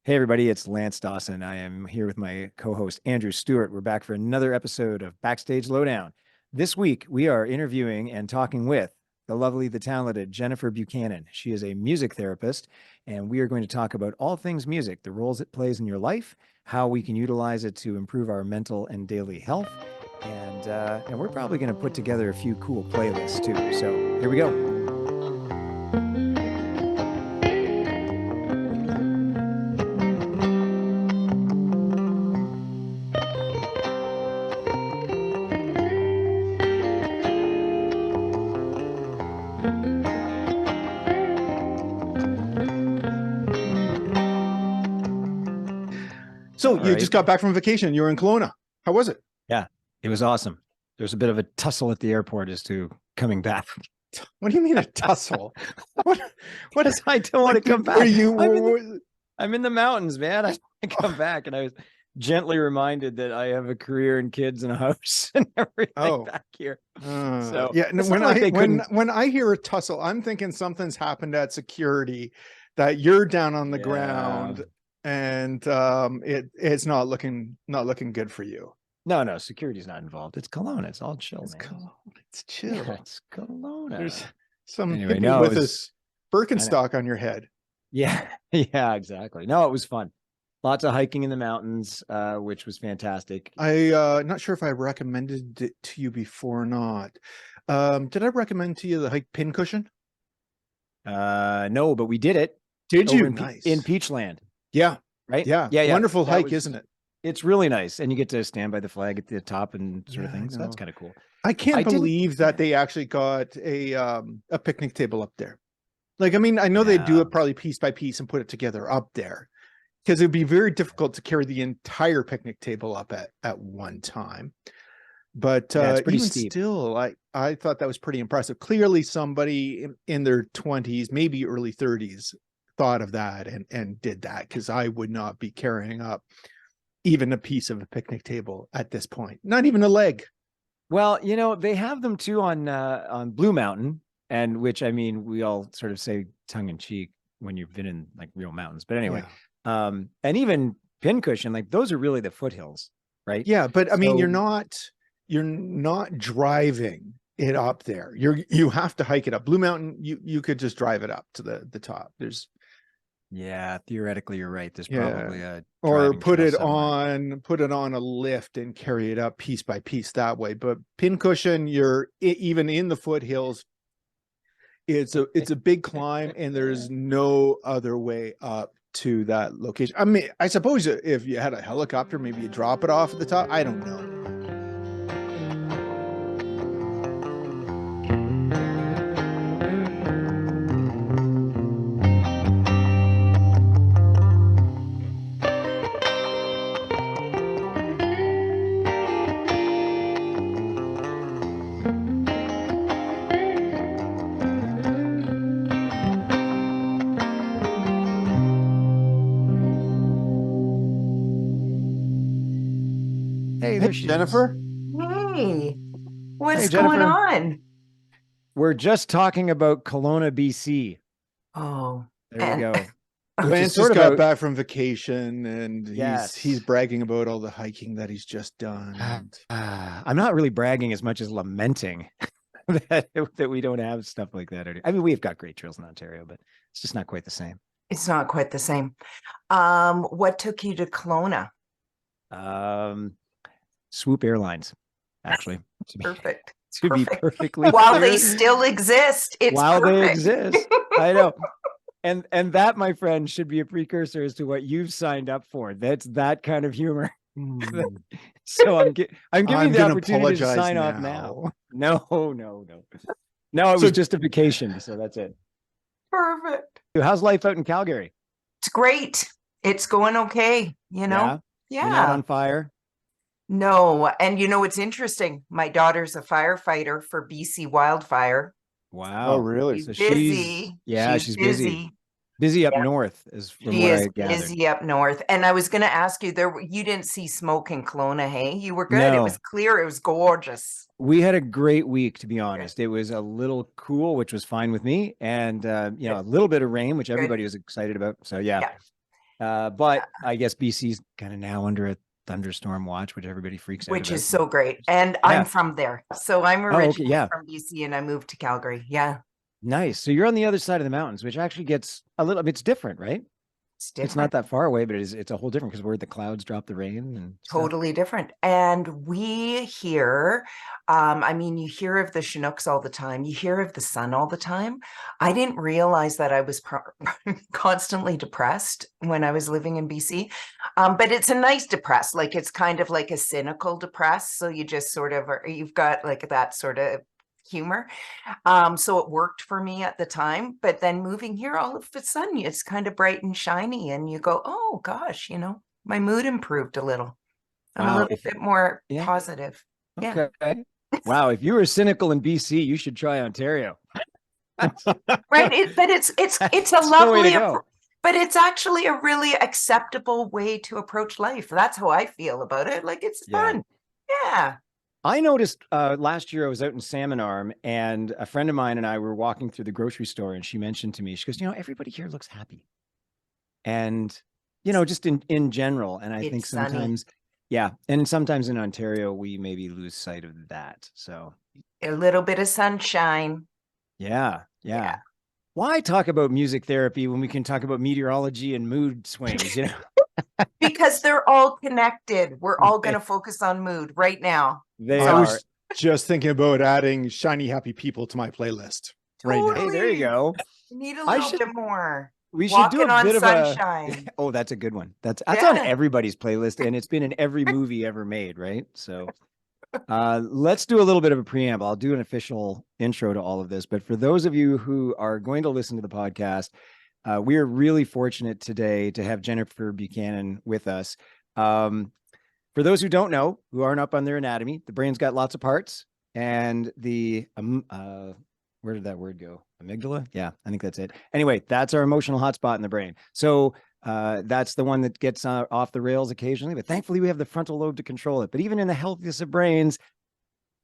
Hey, everybody, it's Lance Dawson. I am here with my co host, Andrew Stewart. We're back for another episode of Backstage Lowdown. This week, we are interviewing and talking with the lovely, the talented Jennifer Buchanan. She is a music therapist, and we are going to talk about all things music, the roles it plays in your life, how we can utilize it to improve our mental and daily health. And we're probably going to put together a few cool playlists too. So here we go. So you just got back from vacation. You were in Kelowna. How was it? Yeah, it was awesome. There was a bit of a tussle at the airport as to coming back. What do you mean a tussle? what is? I don't want to come back. You? I'm in the mountains, man. I come back, and I was gently reminded that I have a career and kids and a house and everything back here. So yeah, when I hear a tussle, I'm thinking something's happened at security, that you're down on the ground. And it's not looking good for you. No, security's not involved. It's Kelowna. It's all chill. It's chill. Yeah, it's Kelowna. There's some hippie with this Birkenstock on your head. Yeah, exactly. No, it was fun. Lots of hiking in the mountains, which was fantastic. Not sure if I recommended it to you before or not. Did I recommend to you the hike Pincushion? No, but we did it. Did you? In Peachland. Yeah. Right. Yeah. Wonderful hike, isn't it? It's really nice, and you get to stand by the flag at the top and sort of thing. So that's kind of cool. I can't believe that they actually got a picnic table up there. Like, I mean, I know they do it probably piece by piece and put it together up there, because it'd be very difficult to carry the entire picnic table up at one time. But it's pretty even steep. Still, I thought that was pretty impressive. Clearly, somebody in their 20s, maybe early 30s, thought of that and did that, because I would not be carrying up even a piece of a picnic table at this point, not even a leg. Well, they have them too on Blue Mountain, and which, I mean, we all sort of say tongue in cheek when you've been in like real mountains, but anyway, and even Pincushion, like those are really the foothills, right? Yeah, but I mean, you're not driving it up there. You have to hike it up. Blue Mountain, you could just drive it up to the top. Theoretically you're right. There's probably a or put it on a lift and carry it up piece by piece that way. But Pincushion, you're even in the foothills. It's a big climb, and there's no other way up to that location. I mean, I suppose if you had a helicopter, maybe you drop it off at the top. I don't know. Hey, there she Jennifer. Hey, what's going on? We're just talking about Kelowna, BC. Oh, there we go. Lance just got back from vacation, and he's bragging about all the hiking that he's just done. I'm not really bragging as much as lamenting that we don't have stuff like that. I mean, we've got great trails in Ontario, but it's just not quite the same. It's not quite the same. What took you to Kelowna? Swoop Airlines, actually. Perfect. To be perfectly while clear, they still exist. They exist. I know. And that, my friend, should be a precursor as to what you've signed up for. That's that kind of humor. So I'm giving you the opportunity to sign off now. No. No, it was just a vacation, so that's it. Perfect. How's life out in Calgary? It's great. It's going okay, Yeah. You're not on fire? No. And it's interesting. My daughter's a firefighter for BC Wildfire. Wow. Oh, really? She's busy. She's busy. Busy up north, is from what I gathered. Busy up north. And I was going to ask you, you didn't see smoke in Kelowna, hey? You were good. No. It was clear. It was gorgeous. We had a great week, to be honest. It was a little cool, which was fine with me. And, a little bit of rain, which everybody was excited about. So, yeah. But I guess BC's kind of now under a thunderstorm watch, which everybody freaks out which about. is so great. And Yeah. I'm from there. So I'm Oh, okay, originally yeah. from BC and I moved to Calgary. Yeah. Nice. So you're on the other side of the mountains, which actually gets a little, it's different, right? It's It's not different. that far away, but it's a whole different because where the clouds drop the rain and stuff. Totally different. And we hear, I mean, you hear of the Chinooks all the time. You hear of the sun all the time. I didn't realize that I was constantly depressed when I was living in BC. But it's a nice depressed, like it's kind of like a cynical depressed. So you just sort of you've got like that sort of humor. So it worked for me at the time. But then moving here, all of a sudden it's kind of bright and shiny, and you go, oh gosh, my mood improved a little. I'm a Wow. little bit more Yeah. positive. Yeah. Okay. Wow. If you were cynical in BC, you should try Ontario. Right. But it's a That's the way to lovely, go. but it's actually a really acceptable way to approach life. That's how I feel about it. Like it's Yeah. fun. Yeah. I noticed last year I was out in Salmon Arm and a friend of mine and I were walking through the grocery store and she mentioned to me, she goes, everybody here looks happy. And, just in general. And I think It's sunny. sometimes, yeah. And sometimes in Ontario, we maybe lose sight of that. So A little bit of sunshine. yeah. Yeah. Why talk about music therapy when we can talk about meteorology and mood swings, Because they're all connected. We're all going to focus on mood right now. They I are. was just thinking about adding shiny happy people to my playlist right now. Hey, there you go. You need a little bit more. We should do Walking a on bit of sunshine. Oh, that's a good one. That's on everybody's playlist, and it's been in every movie ever made, right? So let's do a little bit of a preamble. I'll do an official intro to all of this, but for those of you who are going to listen to the podcast, we are really fortunate today to have Jennifer Buchanan with us. For those who don't know, who aren't up on their anatomy, the brain's got lots of parts, and the where did that word go? Amygdala? Yeah, I think that's it. Anyway, that's our emotional hotspot in the brain. So that's the one that gets off the rails occasionally, but thankfully we have the frontal lobe to control it. But even in the healthiest of brains,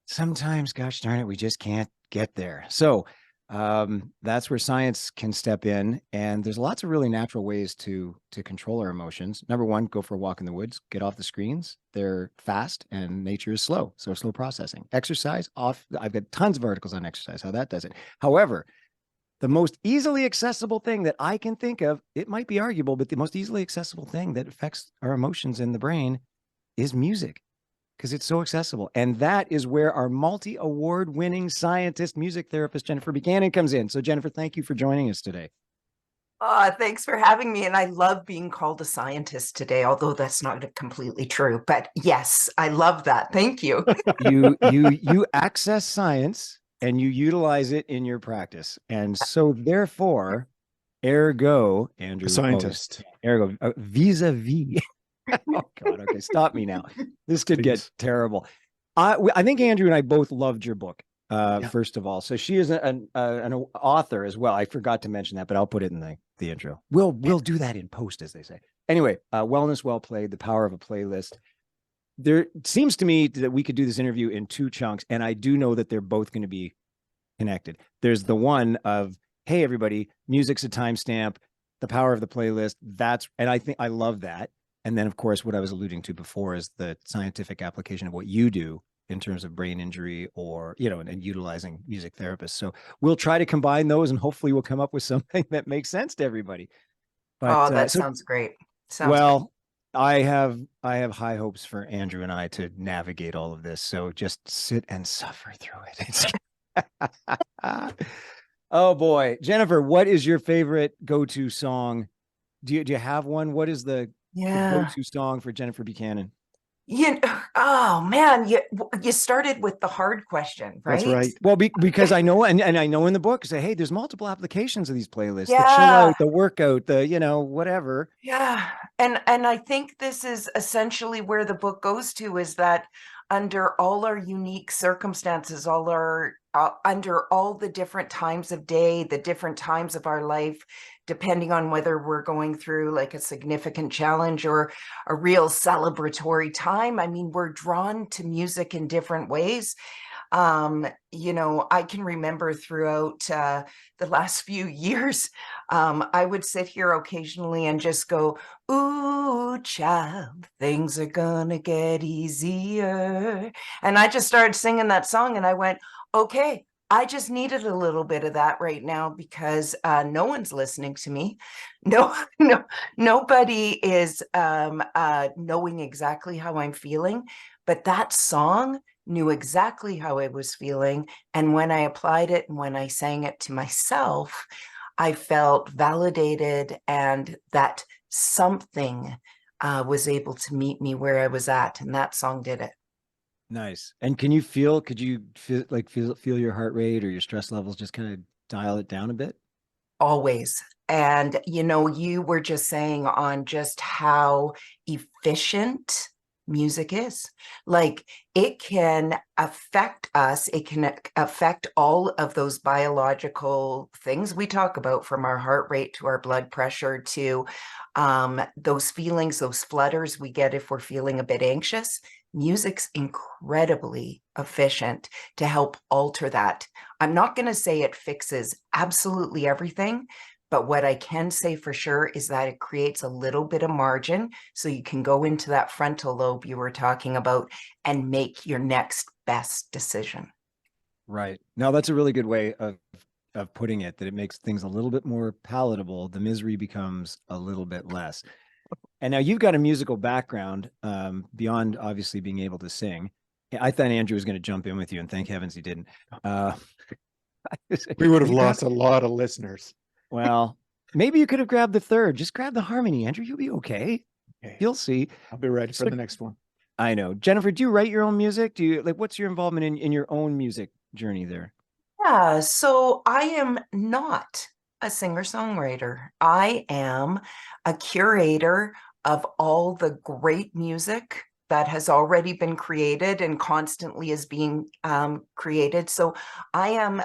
sometimes, gosh darn it, we just can't get there. So that's where science can step in. And there's lots of really natural ways to control our emotions. Number one, go for a walk in the woods, get off the screens. They're fast and nature is slow. So slow processing. Exercise off. I've got tons of articles on exercise, how that does it. However, the most easily accessible thing that I can think of, it might be arguable, but the most easily accessible thing that affects our emotions in the brain is music, because it's so accessible. And that is where our multi-award winning scientist, music therapist, Jennifer Buchanan comes in. So Jennifer, thank you for joining us today. Thanks for having me. And I love being called a scientist today, although that's not completely true. But yes, I love that. Thank you. You access science and you utilize it in your practice. And so therefore, ergo, Andrew, A scientist. ergo, vis-a-vis. Oh God, okay, stop me now. This could get terrible. I think Andrew and I both loved your book, first of all. So she is an author as well. I forgot to mention that, but I'll put it in the intro. We'll do that in post, as they say. Anyway, Wellness Well Played, The Power of a Playlist. There seems to me that we could do this interview in two chunks, and I do know that they're both going to be connected. There's the one of, hey, everybody, music's a timestamp, the power of the playlist. And I think I love that. And then, of course, what I was alluding to before is the scientific application of what you do in terms of brain injury or, and utilizing music therapists. So we'll try to combine those and hopefully we'll come up with something that makes sense to everybody. But, that sounds great. Great. I have high hopes for Andrew and I to navigate all of this. So just sit and suffer through it. Oh boy. Jennifer, what is your favorite go-to song? Do you have one? What is the go-to song for Jennifer Buchanan? Oh man, you started with the hard question, right? That's right. Well, because I know, and I know in the book, say, hey, there's multiple applications of these playlists, Yeah. the chill out, the workout, the, whatever. Yeah. And I think this is essentially where the book goes to, is that under all our unique circumstances, under all the different times of day, the different times of our life, depending on whether we're going through like a significant challenge or a real celebratory time. I mean, we're drawn to music in different ways. I can remember throughout the last few years, I would sit here occasionally and just go, "Ooh, child, things are gonna get easier." And I just started singing that song and I went, okay, I just needed a little bit of that right now because no one's listening to me. No, no, nobody is knowing exactly how I'm feeling. But that song knew exactly how I was feeling. And when I applied it and when I sang it to myself, I felt validated and that something was able to meet me where I was at. And that song did it. Nice. And could you feel your heart rate or your stress levels just kind of dial it down a bit? Always. And, you were just saying on just how efficient music is. Like it can affect us, it can affect all of those biological things we talk about, from our heart rate to our blood pressure to those feelings, those flutters we get if we're feeling a bit anxious. Music's incredibly efficient to help alter that. I'm not going to say it fixes absolutely everything, but what I can say for sure is that it creates a little bit of margin so you can go into that frontal lobe you were talking about and make your next best decision. Right. Now that's a really good way of putting it, that it makes things a little bit more palatable. The misery becomes a little bit less. And now you've got a musical background, beyond obviously being able to sing. I thought Andrew was going to jump in with you, and thank heavens he didn't. We would have lost a lot of listeners. Well, maybe you could have grabbed the third. Just grab the harmony, Andrew. You'll be okay. You'll see. I'll be ready for the next one. I know. Jennifer, do you write your own music? What's your involvement in your own music journey there? Yeah, so I am not a singer-songwriter. I am a curator of all the great music that has already been created and constantly is being created. So I am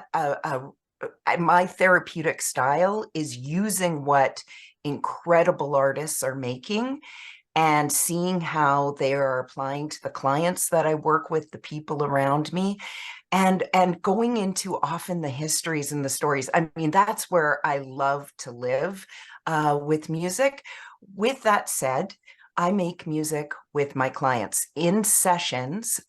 my therapeutic style is using what incredible artists are making and seeing how they are applying to the clients that I work with, the people around me, and going into often the histories and the stories. I mean, that's where I love to live with music. With that said, I make music with my clients in sessions.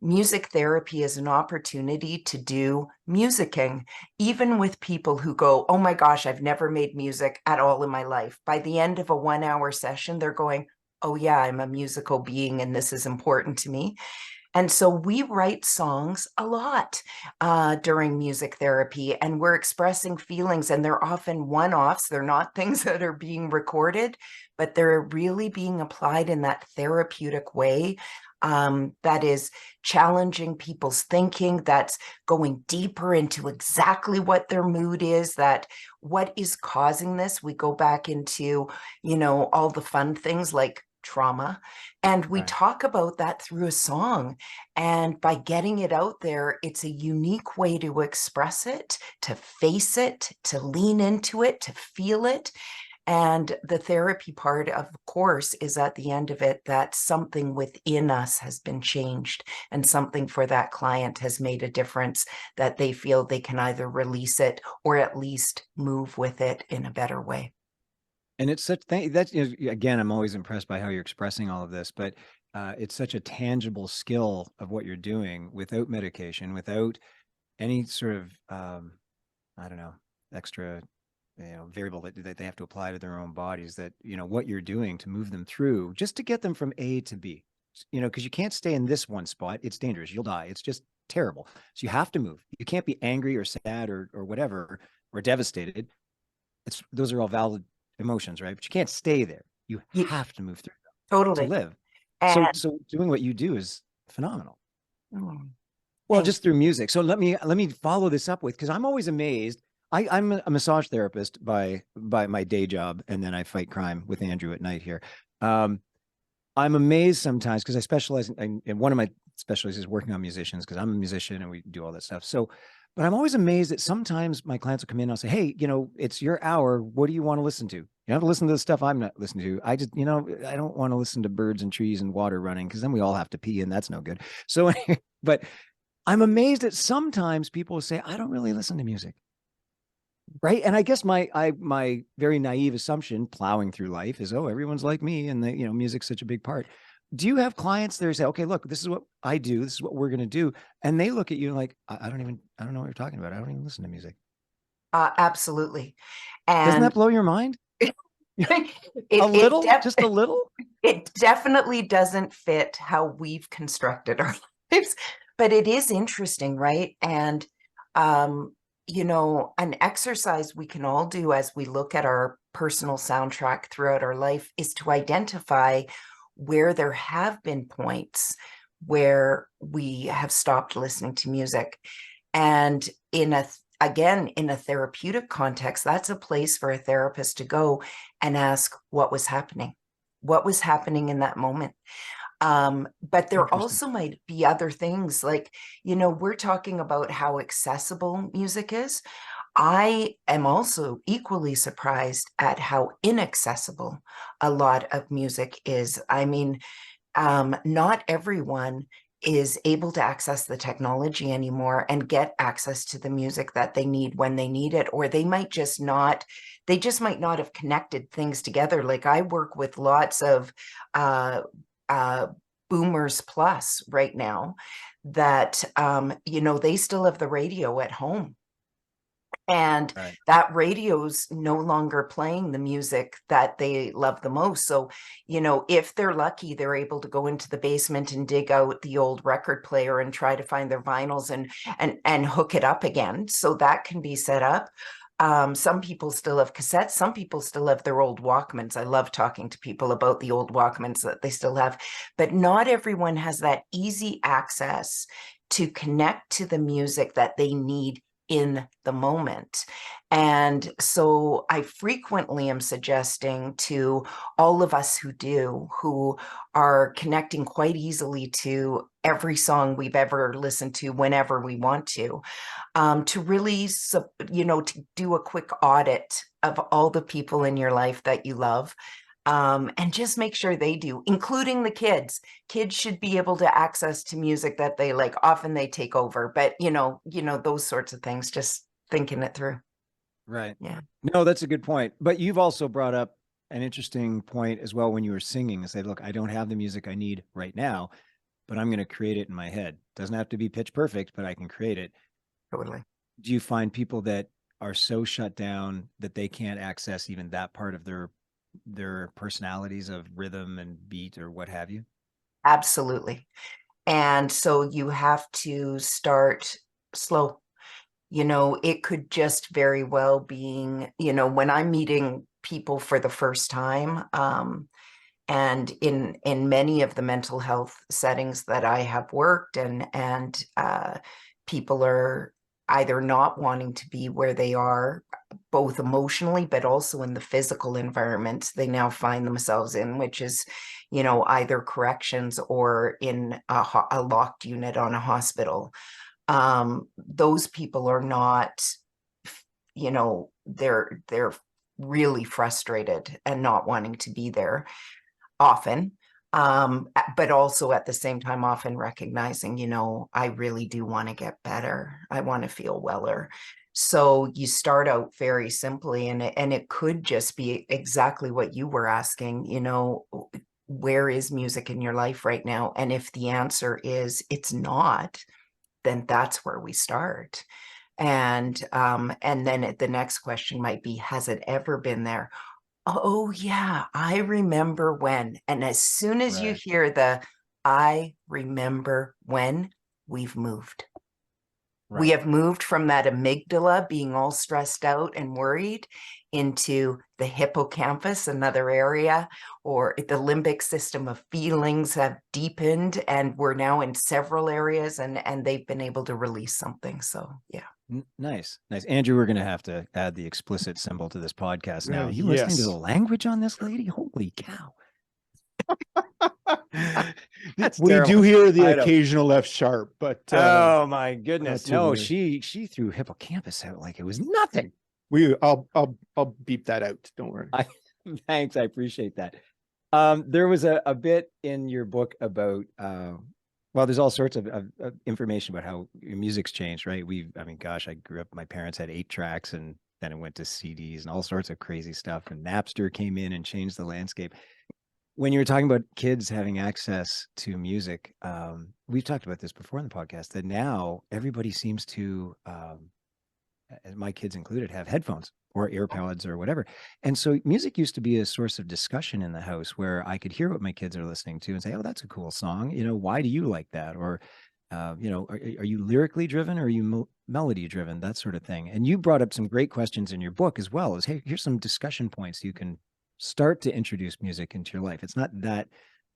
Music therapy is an opportunity to do musicking, even with people who go, "Oh my gosh, I've never made music at all in my life." By the end of a 1 hour session, they're going, "Oh yeah, I'm a musical being and this is important to me." And so we write songs a lot during music therapy, and we're expressing feelings, and they're often one-offs. They're not things that are being recorded, but they're really being applied in that therapeutic way that is challenging people's thinking, that's going deeper into exactly what their mood is, that what is causing this. We go back into, all the fun things like trauma, and we talk about that through a song. And by getting it out there, it's a unique way to express it, to face it, to lean into it, to feel it. And the therapy part, of course, is at the end of it that something within us has been changed and something for that client has made a difference, that they feel they can either release it or at least move with it in a better way. And it's such that's again, I'm always impressed by how you're expressing all of this, but it's such a tangible skill of what you're doing without medication, without any sort of I don't know, extra variable that they have to apply to their own bodies, that what you're doing to move them through, just to get them from A to B, because you can't stay in this one spot. It's dangerous. You'll die. It's just terrible. So you have to move. You can't be angry or sad or whatever, or devastated. Those are all valid emotions, right? But you can't stay there. You have to move through them Totally. to live. And So doing what you do is phenomenal. mm, Well, just through music. So let me follow this up with, because I'm always amazed. I'm a massage therapist by my day job, and then I fight crime with Andrew at night here. I'm amazed sometimes because I specialize in one of my specialties is working on musicians, because I'm a musician and we do all that stuff. So, but I'm always amazed that sometimes my clients will come in and I'll say, "Hey, it's your hour. What do you want to listen to? You have to listen to the stuff I'm not listening to. I just, I don't want to listen to birds and trees and water running, because then we all have to pee and that's no good." So, but I'm amazed that sometimes people say, I don't really listen to music. Right. And I guess my very naive assumption plowing through life is, oh, everyone's like me. And music's such a big part. Do you have clients that say, okay, look, this is what I do. This is what we're going to do. And they look at you like, I don't know what you're talking about. I don't even listen to music. Absolutely. Doesn't that And blow your mind? it, Just a little? it definitely doesn't fit how we've constructed our lives, but it is interesting, right? And an exercise we can all do as we look at our personal soundtrack throughout our life is to identify where there have been points where we have stopped listening to music. And in a therapeutic context, that's a place for a therapist to go and ask what was happening in that moment. But there also might be other things like, we're talking about how accessible music is. I am also equally surprised at how inaccessible a lot of music is. I mean, not everyone is able to access the technology anymore and get access to the music that they need when they need it, or they just might not have connected things together. Like I work with lots of boomers plus right now that, they still have the radio at home. And right. that radio's no longer playing the music that they love the most. So, if they're lucky, they're able to go into the basement and dig out the old record player and try to find their vinyls and hook it up again. So that can be set up. Some people still have cassettes. Some people still have their old Walkmans. I love talking to people about the old Walkmans that they still have, but not everyone has that easy access to connect to the music that they need in the moment. And so I frequently am suggesting to all of us who are connecting quite easily to every song we've ever listened to whenever we want to really, to do a quick audit of all the people in your life that you love. And just make sure they do, including the kids. Kids should be able to access to music that they like. Often they take over, but those sorts of things, just thinking it through. Right. Yeah. No, that's a good point. But you've also brought up an interesting point as well when you were singing and say, look, I don't have the music I need right now, but I'm going to create it in my head. Doesn't have to be pitch perfect, but I can create it. Totally. Do you find people that are so shut down that they can't access even that part of their personalities of rhythm and beat or what have you? Absolutely. And so you have to start slow. It could just very well being, when I'm meeting people for the first time, and in many of the mental health settings that I have worked and people are either not wanting to be where they are, both emotionally, but also in the physical environment they now find themselves in, which is, either corrections or in a locked unit on a hospital. Those people are not, they're really frustrated and not wanting to be there often. But also at the same time, often recognizing, I really do want to get better. I want to feel weller. So you start out very simply, and it could just be exactly what you were asking, where is music in your life right now? And if the answer is it's not, then that's where we start. And then the next question might be, has it ever been there? Oh, yeah, I remember when. And as soon as you Right. hear I remember when, we've moved. We Right. have moved from that amygdala being all stressed out and worried into the hippocampus, another area, or the limbic system of feelings have deepened, and we're now in several areas and they've been able to release something. So, yeah. Nice. Andrew, we're going to have to add the explicit symbol to this podcast now. Are you listening to the Yes. language on this lady? Holy cow. That's We terrible. do hear the I know. occasional F sharp, but Oh my goodness. too No, worried. she threw hippocampus out like it was nothing. I'll beep that out. Don't worry. Thanks. I appreciate that. There was a bit in your book about Well, there's all sorts of information about how music's changed, right? I mean, gosh, I grew up, my parents had 8 tracks and then it went to CDs and all sorts of crazy stuff. And Napster came in and changed the landscape. When you were talking about kids having access to music, we've talked about this before in the podcast that now everybody seems to, my kids included, have headphones or earpods or whatever. And so music used to be a source of discussion in the house where I could hear what my kids are listening to and say, oh, that's a cool song. Why do you like that? Or, are you lyrically driven or are you melody driven? That sort of thing. And you brought up some great questions in your book as well as, hey, here's some discussion points you can start to introduce music into your life. It's not that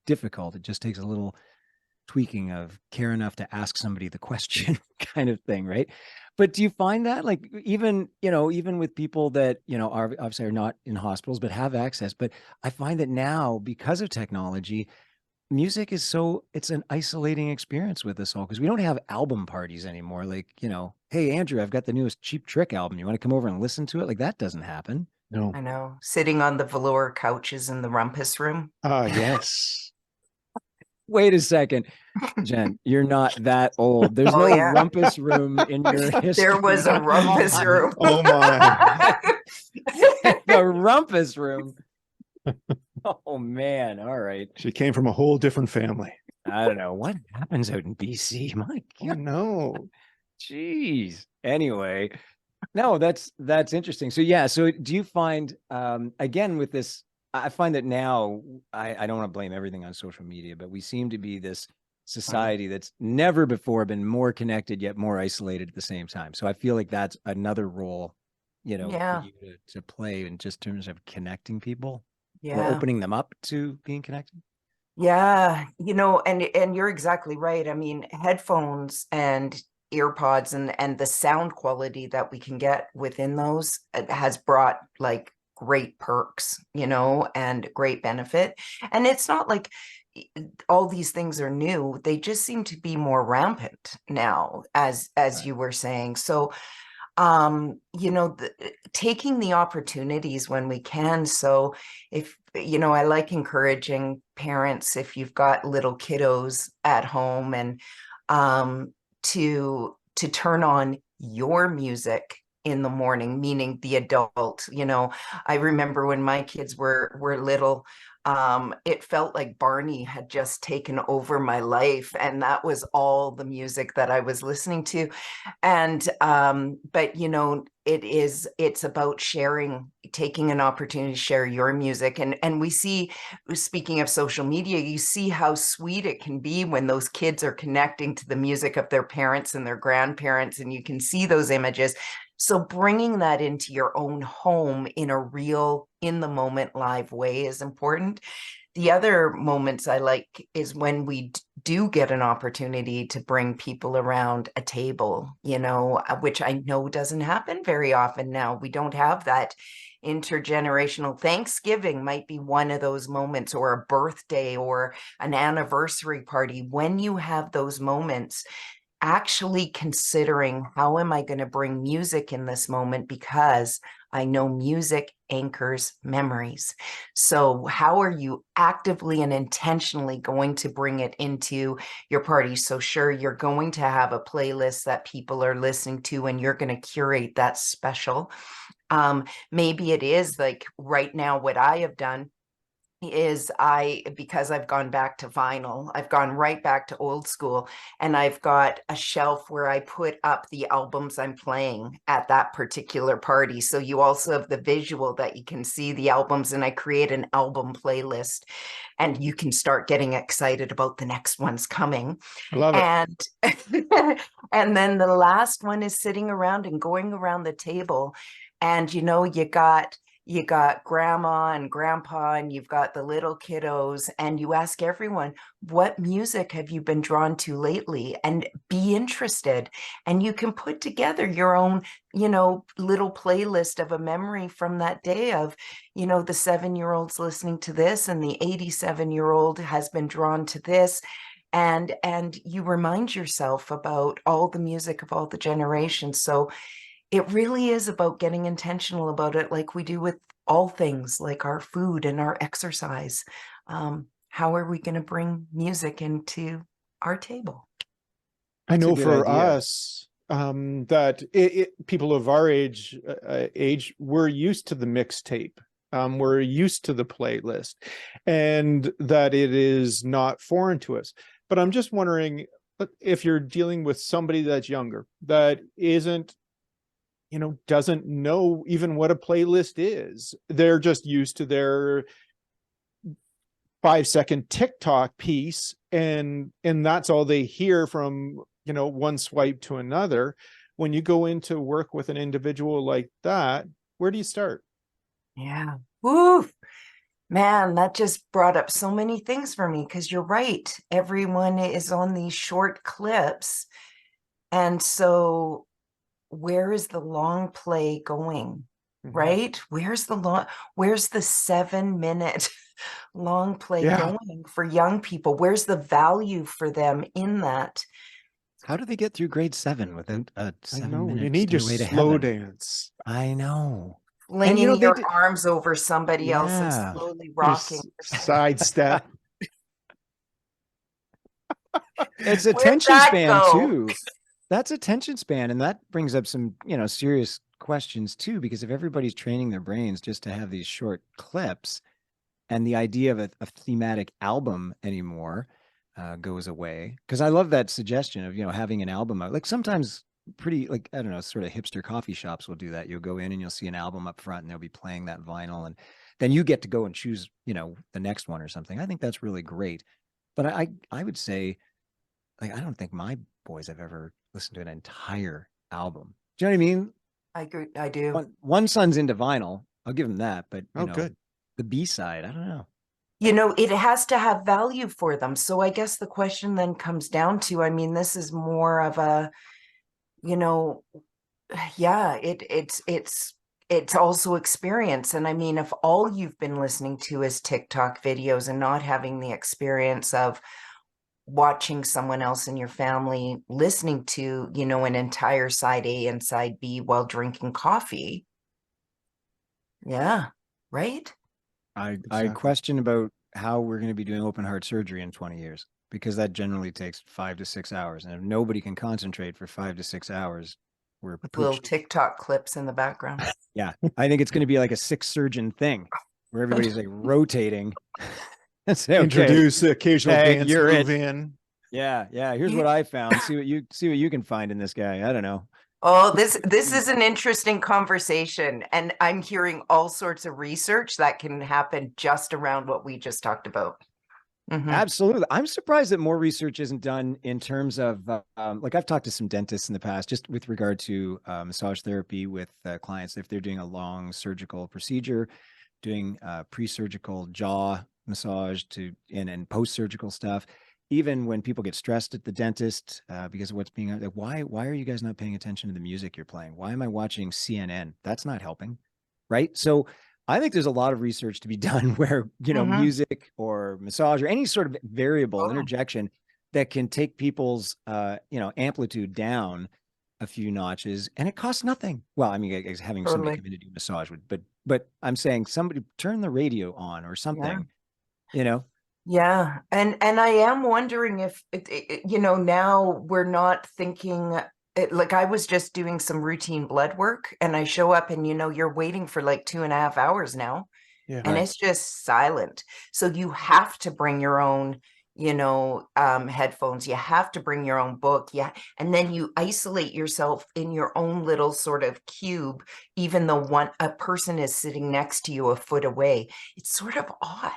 difficult. It just takes a little tweaking of care enough to ask somebody the question kind of thing, right? But do you find that like even with people that, are obviously are not in hospitals but have access, but I find that now because of technology, music is it's an isolating experience with us all because we don't have album parties anymore. Like, hey Andrew, I've got the newest Cheap Trick album. You want to come over and listen to it? Like that doesn't happen. No. I know. Sitting on the velour couches in the rumpus room. Ah, yes. Wait a second. Jen, you're not that old. There's no yeah. rumpus room in your history. There was a rumpus room. Oh my. The rumpus room. Oh man. All right. She came from a whole different family. I don't know what happens out in BC. My God, no. Jeez. Anyway, no, that's interesting. So yeah, so do you find again with this, I find that now I don't want to blame everything on social media, but we seem to be this society that's never before been more connected yet more isolated at the same time. So I feel like that's another role, Yeah. for you to play in just terms of connecting people or Yeah. opening them up to being connected. Yeah, and you're exactly right. I mean, headphones and earpods and the sound quality that we can get within those has brought like great perks, and great benefit. And it's not like all these things are new. They just seem to be more rampant now, as Right. you were saying. So taking the opportunities when we can. So if, I like encouraging parents, if you've got little kiddos at home and to turn on your music in the morning, meaning the adult. I remember when my kids were little, it felt like Barney had just taken over my life, and that was all the music that I was listening to. And but it's about sharing, taking an opportunity to share your music. And we see, speaking of social media, you see how sweet it can be when those kids are connecting to the music of their parents and their grandparents, and you can see those images. So bringing that into your own home in a real, in the moment, live way is important. The other moments I like is when we do get an opportunity to bring people around a table, which I know doesn't happen very often now. We don't have that intergenerational. Thanksgiving might be one of those moments, or a birthday or an anniversary party. When you have those moments, actually considering, how am I going to bring music in this moment? Because I know music anchors memories. So how are you actively and intentionally going to bring it into your party? So sure, you're going to have a playlist that people are listening to, and you're going to curate that special. Maybe it is like right now, what I have done is because I've gone back to vinyl, I've gone right back to old school, and I've got a shelf where I put up the albums I'm playing at that particular party. So you also have the visual that you can see the albums, and I create an album playlist, and you can start getting excited about the next one's coming. I love it. And and then the last one is sitting around and going around the table, and you got grandma and grandpa, and you've got the little kiddos, and you ask everyone, what music have you been drawn to lately? And be interested. And you can put together your own, little playlist of a memory from that day of, the 7-year-old's listening to this, and the 87-year-old has been drawn to this. And you remind yourself about all the music of all the generations. So it really is about getting intentional about it, like we do with all things, like our food and our exercise. How are we going to bring music into our table. I That's a know good for idea. us, that people of our age, we're used to the mixtape. We're used to the playlist, and that it is not foreign to us. But I'm just wondering if you're dealing with somebody that's younger, that isn't, doesn't know even what a playlist is. They're just used to their 5-second TikTok piece, and that's all they hear from, one swipe to another. When you go into work with an individual like that, where do you start? Yeah. Woo. Man, that just brought up so many things for me, because you're right. Everyone is on these short clips. And so where is the long play going? Right? Where's the 7-minute long play going for young people? Where's the value for them in that? How do they get through grade 7 without a I know, 7-minute you need your stairway to slow heaven? dance. I know. And Flinging they your did, arms over somebody else and yeah. slowly Your rocking. sidestep. It's Where'd attention that span go? too. That's attention span, and that brings up some, serious questions too, because if everybody's training their brains just to have these short clips, and the idea of a thematic album anymore goes away. Because I love that suggestion of, having an album out. Like sometimes pretty, like, I don't know, sort of hipster coffee shops will do that. You'll go in and you'll see an album up front and they'll be playing that vinyl, and then you get to go and choose, the next one or something. I think that's really great. But I would say, like, I don't think my boys have ever listened to an entire album. Do you know what I mean? I agree. I do. One son's into vinyl. I'll give him that. But, Good. the B side, I don't know. It has to have value for them. So I guess the question then comes down to, I mean, this is more of a, yeah, it's also experience. And I mean, if all you've been listening to is TikTok videos and not having the experience of watching someone else in your family listening to, an entire side A and side B while drinking coffee. Yeah, right? I Exactly. question about how we're going to be doing open heart surgery in 20 years, because that generally takes 5 to 6 hours. And if nobody can concentrate for 5 to 6 hours, we're With little pooched. TikTok clips in the background. Yeah. I think it's going to be like a 6-surgeon thing where everybody's like rotating. Say, okay, Introduce the occasional Tag, dance you're move it. in. Yeah. Here's what I found. See what you can find in this guy. I don't know. Oh, this is an interesting conversation, and I'm hearing all sorts of research that can happen just around what we just talked about. Absolutely. I'm surprised that more research isn't done in terms of, like, I've talked to some dentists in the past, just with regard to massage therapy with clients. If they're doing a long surgical procedure, doing pre-surgical jaw massage and post-surgical stuff, even when people get stressed at the dentist because of what's being, like, why are you guys not paying attention to the music you're playing? Why am I watching CNN? That's not helping, right? So I think there's a lot of research to be done where, music or massage or any sort of variable interjection that can take people's, amplitude down a few notches, and it costs nothing. Well, I mean, having somebody come in to do massage would, but I'm saying somebody turn the radio on or something, Yeah. And I am wondering if, now we're not thinking like I was just doing some routine blood work and I show up and, you're waiting for like 2.5 hours now. Yeah. And it's just silent. So you have to bring your own, headphones. You have to bring your own book. Yeah. And then you isolate yourself in your own little sort of cube, even though a person is sitting next to you a foot away. It's sort of odd.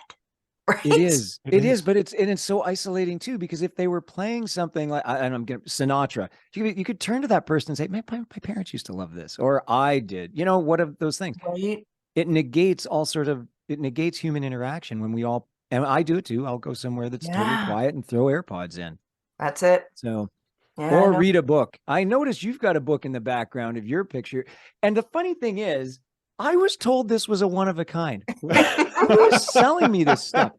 Right? It is, but it's so isolating too, because if they were playing something like, and I'm getting Sinatra, you could turn to that person and say, my parents used to love this, or I did, what of those things? Right. It negates human interaction when we all, and I do it too. I'll go somewhere that's totally quiet and throw AirPods in. That's it. So, Yeah, or read a book. I noticed you've got a book in the background of your picture. And the funny thing is, I was told this was a one of a kind. Who was selling me this stuff?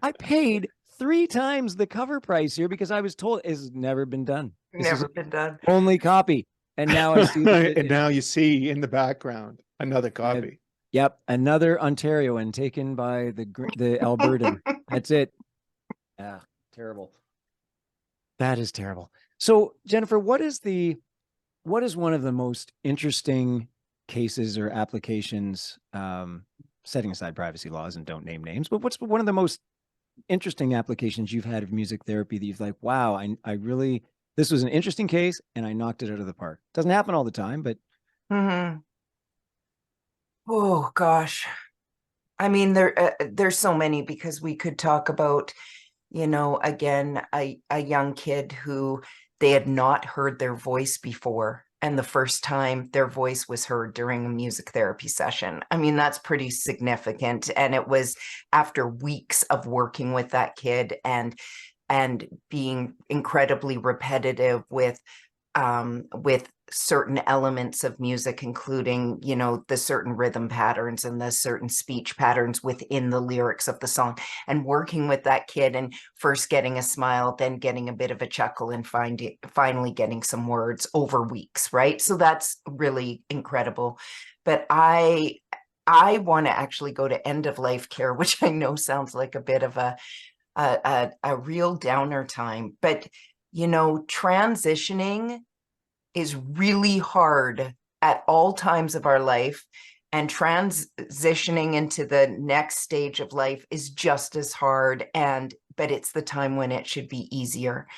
I paid 3 times the cover price here because I was told it's never been done. Never been done. Only copy. And now I see and now you see in the background another copy. Yep, another Ontarioan taken by the Albertan. That's it. Ah, terrible. That is terrible. So, Jennifer, what is one of the most interesting cases or applications, setting aside privacy laws and don't name names, but what's one of the most interesting applications you've had of music therapy that you've like, wow, I really, this was an interesting case and I knocked it out of the park? Doesn't happen all the time, but Hmm. Oh gosh. I mean, there's so many, because we could talk about, again, a young kid who they had not heard their voice before. And the first time their voice was heard during a music therapy session. I mean, that's pretty significant. And it was after weeks of working with that kid and being incredibly repetitive with certain elements of music, including, the certain rhythm patterns and the certain speech patterns within the lyrics of the song, and working with that kid and first getting a smile, then getting a bit of a chuckle, and finally getting some words over weeks, right? So that's really incredible. But I want to actually go to end of life care, which I know sounds like a bit of a real downer time, but transitioning is really hard at all times of our life, and transitioning into the next stage of life is just as hard, but it's the time when it should be easier.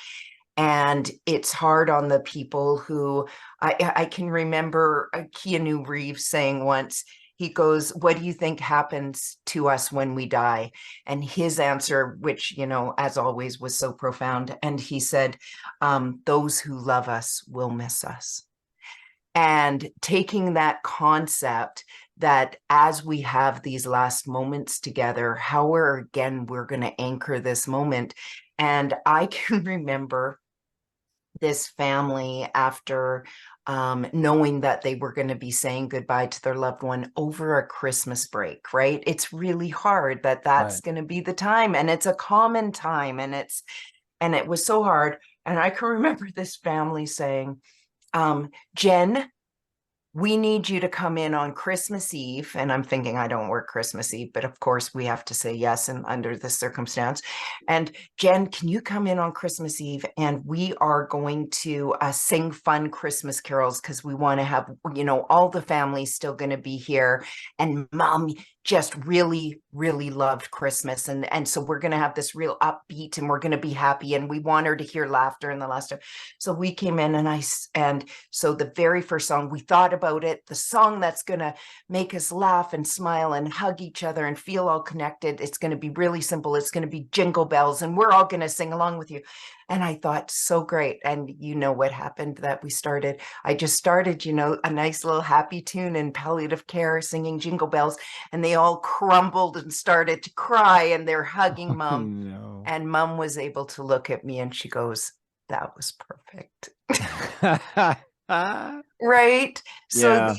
And it's hard on the people who I can remember Keanu Reeves saying once, he goes, "What do you think happens to us when we die?" And his answer, which, as always, was so profound. And he said, "Those who love us will miss us." And taking that concept that as we have these last moments together, we're going to anchor this moment. And I can remember this family, after knowing that they were going to be saying goodbye to their loved one over a Christmas break, right? It's really hard that that's right. going to be the time, and it's a common time, and it was so hard. And I can remember this family saying, "Jen, we need you to come in on Christmas Eve." And I'm thinking, I don't work Christmas Eve, but of course we have to say yes, and under this circumstance. And Jen, can you come in on Christmas Eve? And we are going to sing fun Christmas carols, because we want to have, all the family's still going to be here. And Mom just really, really loved Christmas. And so we're going to have this real upbeat, and we're going to be happy. And we want her to hear laughter in the last time. So we came in, and so the very first song, we thought about it, the song that's going to make us laugh and smile and hug each other and feel all connected. It's going to be really simple. It's going to be Jingle Bells, and we're all going to sing along with you. And I thought, so great. And you know what happened? That I just started, a nice little happy tune in palliative care, singing Jingle Bells, and they all crumbled and started to cry, and they're hugging Mom. No. And Mom was able to look at me, and she goes, "That was perfect." Right? So Yeah.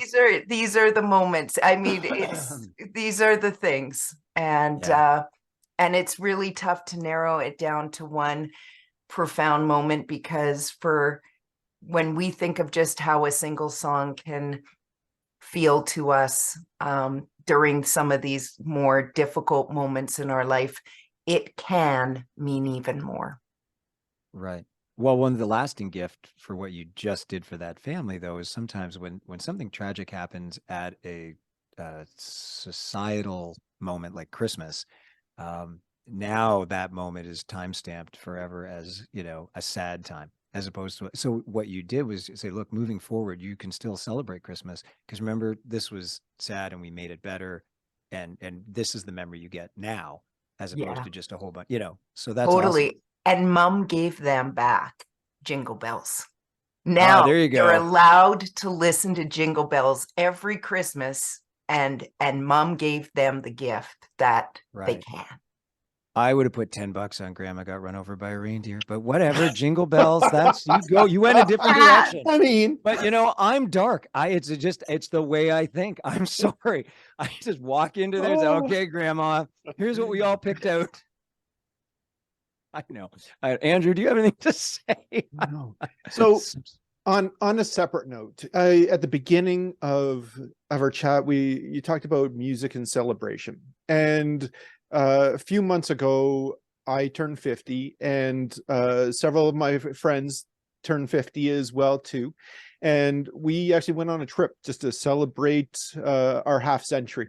these are the moments. I mean, these are the things. Yeah. And it's really tough to narrow it down to one profound moment, because for when we think of just how a single song can feel to us during some of these more difficult moments in our life, it can mean even more. Right. Well, one of the lasting gift for what you just did for that family, though, is sometimes when something tragic happens at a societal moment like Christmas, now that moment is time stamped forever as, a sad time, as opposed to. So what you did was say, look, moving forward, you can still celebrate Christmas, because remember, this was sad and we made it better, and this is the memory you get now, as opposed Yeah. to just a whole bunch. So that's awesome. Totally. And Mom gave them back Jingle Bells. Ah, Now there you they're go. allowed to listen to Jingle Bells every Christmas, and Mom gave them the gift that they Right. can. I would have put $10 on Grandma got run over by a reindeer, but whatever. Jingle bells. That's you went a different direction. I mean, But I'm dark. It's the way I think. I'm sorry. I just walk into there and say, oh, okay, Grandma, here's what we all picked out. I know. Andrew, do you have anything to say? no. So on a separate note, at the beginning of our chat, you talked about music and celebration. And a few months ago, I turned 50, and several of my friends turned 50 as well too. And we actually went on a trip just to celebrate our half century.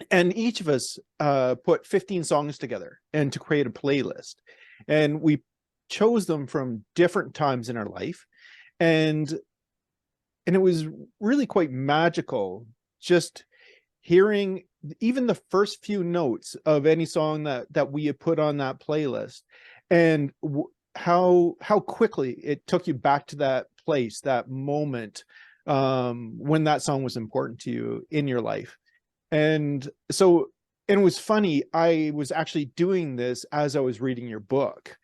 And each of us put 15 songs together and to create a playlist. And we chose them from different times in our life. And it was really quite magical just hearing even the first few notes of any song that we had put on that playlist, and how quickly it took you back to that place, that moment, when that song was important to you in your life. And so, and it was funny, I was actually doing this as I was reading your book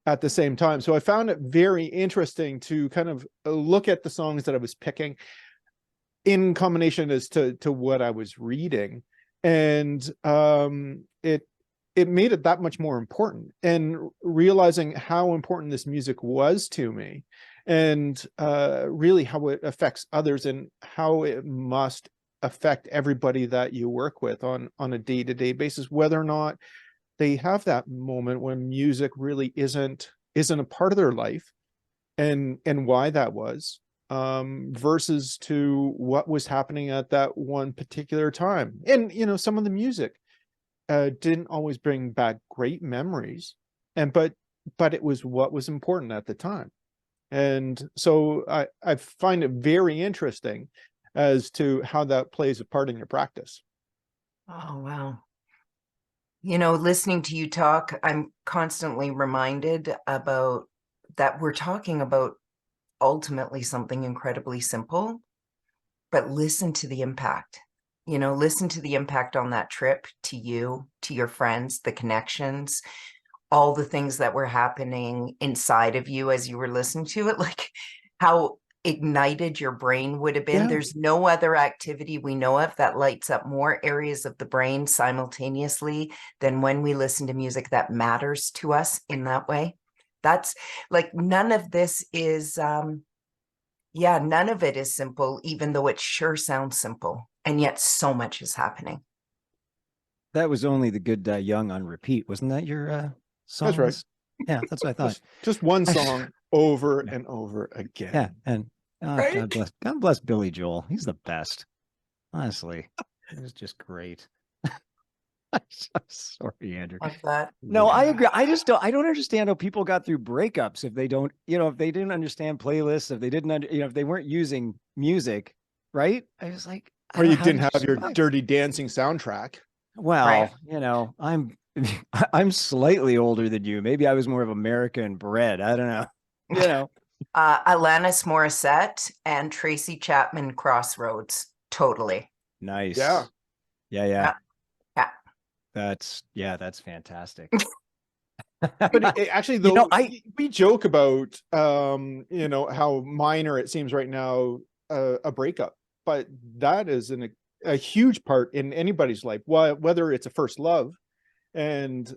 at the same time. So I found it very interesting to kind of look at the songs that I was picking in combination as to what I was reading. And it made it that much more important, and realizing how important this music was to me, and really how it affects others, and how it must affect everybody that you work with on a day-to-day basis, whether or not they have that moment when music really isn't a part of their life, and why that was, versus to what was happening at that one particular time. And some of the music didn't always bring back great memories, and but it was what was important at the time. And so I find it very interesting as to how that plays a part in your practice. Oh, wow. Listening to you talk, I'm constantly reminded about that we're talking about ultimately something incredibly simple, but listen to the impact. Listen to the impact on that trip, to you, to your friends, the connections, all the things that were happening inside of you as you were listening to it, like how ignited your brain would have been. Yeah. There's no other activity we know of that lights up more areas of the brain simultaneously than when we listen to music that matters to us in that way. That's like, none of this is none of it is simple, even though it sure sounds simple, and yet so much is happening. That was Only the Good Die Young on repeat. Wasn't that your song? That's right. Yeah, that's what I thought. Just one song over and over again. Yeah, and Right? God bless Billy Joel. He's the best. Honestly, it was just great. I'm so sorry, Andrew. Like that. No, I agree. I don't understand how people got through breakups if they don't, if they didn't understand playlists, if they didn't, if they weren't using music, right? I was like, Or you how didn't did have your survive? Dirty Dancing soundtrack. Well, Right. I'm slightly older than you. Maybe I was more of American bred. I don't know. Alanis Morissette and Tracy Chapman Crossroads. Totally. Nice. Yeah. Yeah. Yeah. That's fantastic. But actually, though, we joke about how minor it seems right now, a breakup, but that is a huge part in anybody's life, whether it's a first love, and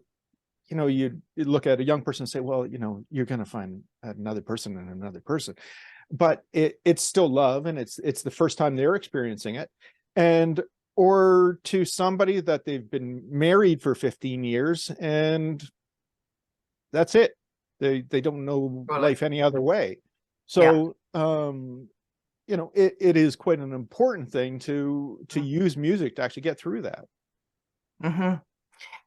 you look at a young person and say, well, you're going to find another person and another person, but it's still love, and it's the first time they're experiencing it. And or to somebody that they've been married for 15 years, and that's it. They don't know life any other way. So it is quite an important thing to use music to actually get through that. Mm-hmm.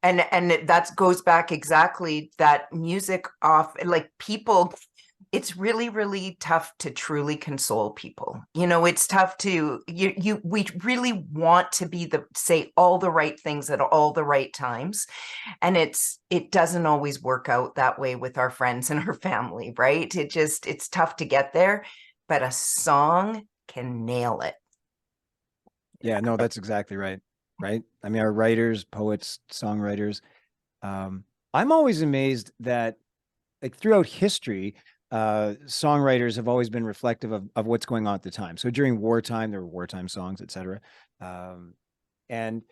And that goes back exactly, that music off, like, people, it's really, really tough to truly console people. It's tough to, we really want to say all the right things at all the right times. And it doesn't always work out that way with our friends and our family, right? It's tough to get there, but a song can nail it. Yeah, no, that's exactly right. Right. I mean, our writers, poets, songwriters, I'm always amazed that, like, throughout history, songwriters have always been reflective of what's going on at the time. So during wartime, there were wartime songs, etc. And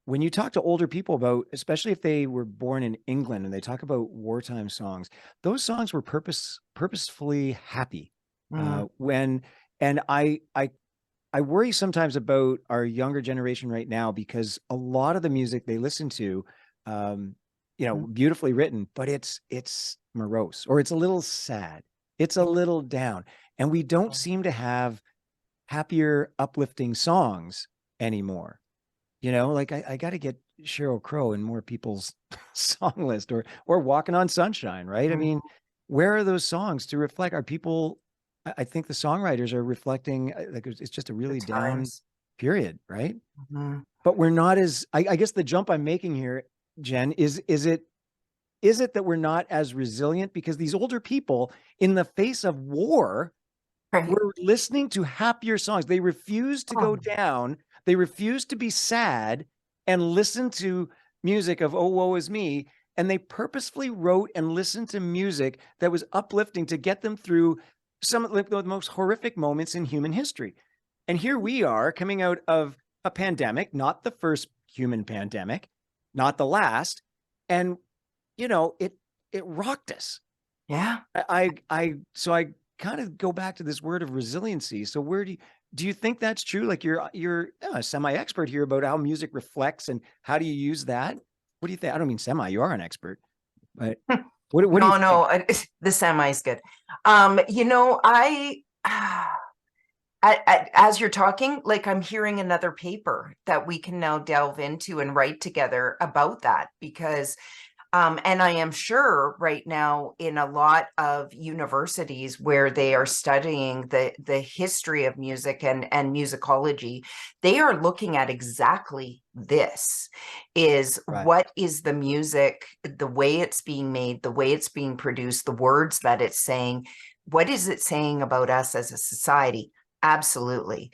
when you talk to older people about, especially if they were born in England and they talk about wartime songs, those songs were purposefully happy. And I worry sometimes about our younger generation right now, because a lot of the music they listen to, beautifully written, but it's morose, or it's a little sad. It's a little down. And we don't seem to have happier, uplifting songs anymore. Like I got to get Sheryl Crow in more people's song list, or Walking on Sunshine, right? I mean, where are those songs to reflect? Are people, I think the songwriters are reflecting, like it's just a really down period, right? But we're not as, I guess the jump I'm making here, Jen, is it that we're not as resilient because these older people in the face of war were listening to happier songs. They refused to go down. They refused to be sad and listen to music of "Oh, woe is me." And they purposefully wrote and listened to music that was uplifting to get them through some of the most horrific moments in human history. And here we are coming out of a pandemic, not the first human pandemic, not the last. And, it rocked us. Yeah. So I kind of go back to this word of resiliency. So where do you think that's true? Like you're a semi-expert here about how music reflects and how do you use that? What do you think? I don't mean semi, you are an expert, but what do you think? No, the semi is good. As you're talking, like I'm hearing another paper that we can now delve into and write together about that, because and I am sure right now in a lot of universities where they are studying the history of music and musicology, they are looking at exactly this, is what is the music, the way it's being made, the way it's being produced, the words that it's saying, what is it saying about us as a society? Absolutely.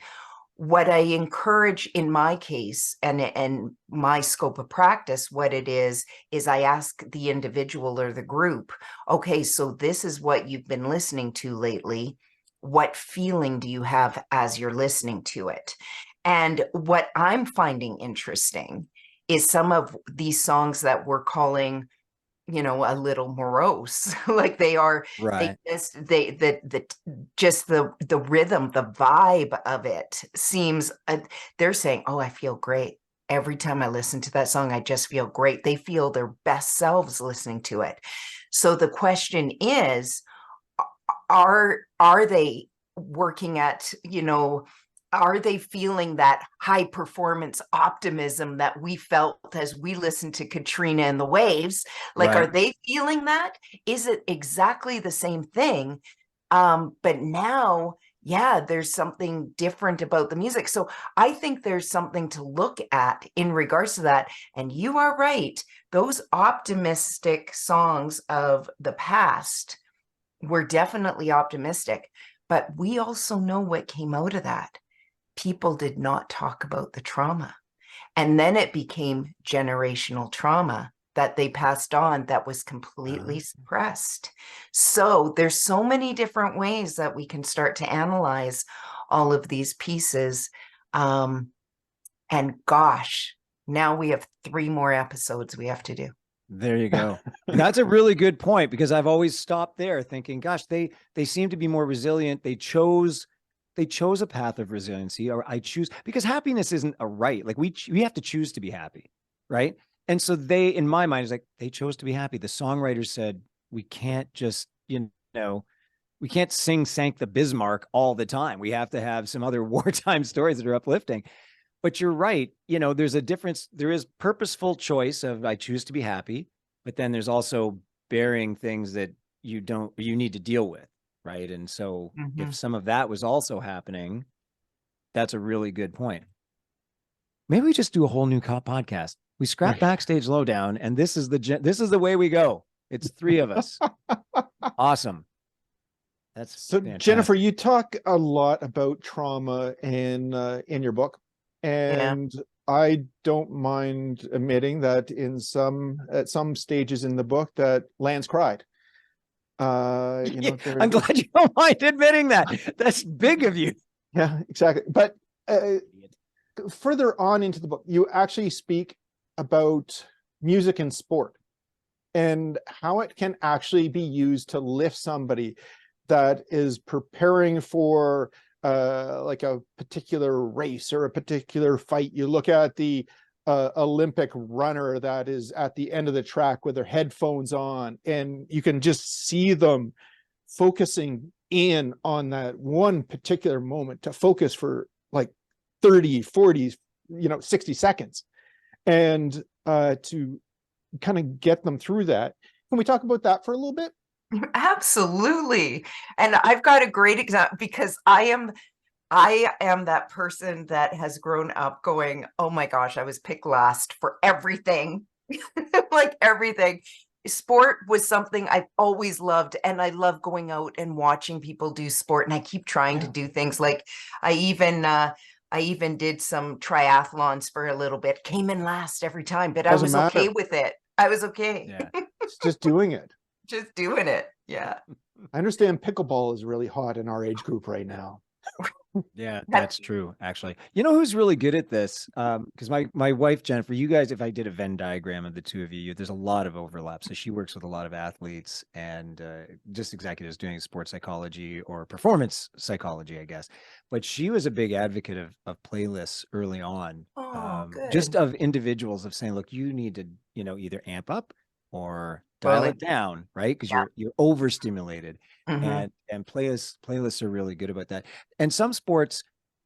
What I encourage in my case and my scope of practice, what it is I ask the individual or the group, okay, so this is what you've been listening to lately. What feeling do you have as you're listening to it? And what I'm finding interesting is some of these songs that we're calling, a little morose, like they are, right. just the rhythm, the vibe of it seems, they're saying, oh, I feel great. Every time I listen to that song, I just feel great. They feel their best selves listening to it. So the question is, are they working at, are they feeling that high performance optimism that we felt as we listened to Katrina and the Waves? Like, are they feeling that? Is it exactly the same thing? But now, there's something different about the music. So I think there's something to look at in regards to that. And you are right. Those optimistic songs of the past were definitely optimistic, but we also know what came out of that. People did not talk about the trauma. And then it became generational trauma that they passed on that was completely suppressed. So there's so many different ways that we can start to analyze all of these pieces. And gosh, now we have 3 more episodes we have to do. There you go. That's a really good point, because I've always stopped there thinking, gosh, they seem to be more resilient. They chose a path of resiliency, or I choose, because happiness isn't a right. Like we have to choose to be happy. Right. And so they, in my mind, is like, they chose to be happy. The songwriters said, we can't just, we can't sing Sank the Bismarck all the time. We have to have some other wartime stories that are uplifting. But you're right. There's a difference. There is purposeful choice of I choose to be happy, but then there's also bearing things that you need to deal with. Right. And so if some of that was also happening, that's a really good point. Maybe we just do a whole new podcast. We scrap Backstage Lowdown, and this is the way we go. It's 3 of us. Awesome. That's so fantastic. Jennifer, you talk a lot about trauma in your book, and I don't mind admitting that at some stages in the book that Lance cried. I'm glad you don't mind admitting that. That's big of you. Yeah, exactly. But further on into the book, you actually speak about music and sport and how it can actually be used to lift somebody that is preparing for like a particular race or a particular fight. You look at the Olympic runner that is at the end of the track with their headphones on, and you can just see them focusing in on that one particular moment to focus for like 30, 40, 60 seconds, and to kind of get them through that. Can we talk about that for a little bit? Absolutely. And I've got a great example, because I am that person that has grown up going, oh my gosh, I was picked last for everything. Like everything. Sport was something I've always loved, and I love going out and watching people do sport, and I keep trying to do things. Like I even did some triathlons for a little bit, came in last every time, but I was okay with it. I was okay. Yeah. It's just doing it. Just doing it. Yeah. I understand pickleball is really hot in our age group right now. Yeah, that's true, actually. You know who's really good at this? Because my wife, Jennifer, you guys, if I did a Venn diagram of the two of you, there's a lot of overlap. So she works with a lot of athletes and just executives doing sports psychology or performance psychology, I guess. But she was a big advocate of playlists early on, Oh, just good. of individuals of saying, look, you need to, either amp up or dial Totally. it down, right? Because Yeah. you're overstimulated. Mhm. And playlists are really good about that. And some sports,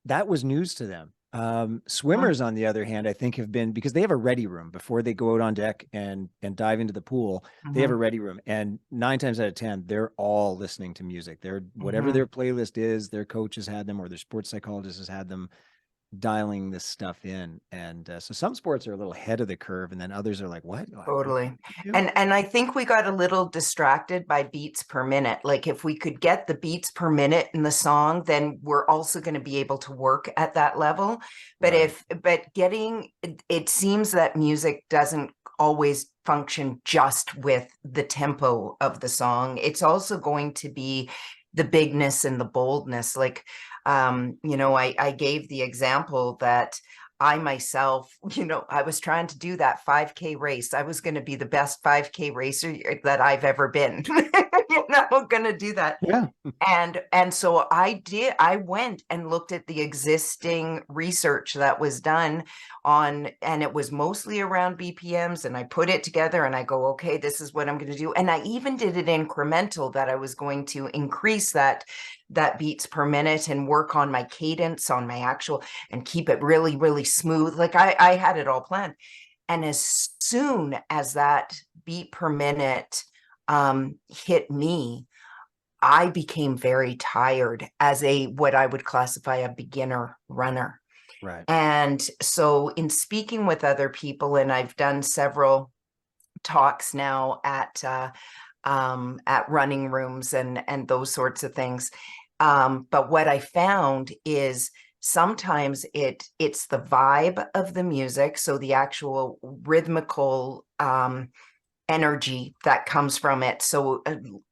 that was news to them. Swimmers, on the other hand, I think have been, because they have a ready room before they go out on deck and dive into the pool. They have a Mhm. ready room, and 9 times out of 10, they're all listening to music. They're whatever Mhm. their playlist is, their coach has had them, or their sports psychologist has had them dialing this stuff in. And so some sports are a little ahead of the curve, and then others are like, what? Totally. You? And I think we got a little distracted by beats per minute. Like if we could get the beats per minute in the song, then we're also going to be able to work at that level. But Right. it seems that music doesn't always function just with the tempo of the song. It's also going to be the bigness and the boldness. Like I gave the example that I myself, I was trying to do that 5K race. I was going to be the best 5K racer that I've ever been. I'm going to do that. Yeah. And so I went and looked at the existing research that was done and it was mostly around BPMs, and I put it together and I go, okay, this is what I'm going to do. And I even did it incremental, that I was going to increase that beats per minute and work on my cadence, on my actual, and keep it really, really smooth. Like I had it all planned. And as soon as that beat per minute hit me, I became very tired as what I would classify a beginner runner. Right. And so in speaking with other people, and I've done several talks now at running rooms and those sorts of things. But what I found is sometimes it's the vibe of the music, so the actual rhythmical energy that comes from it. So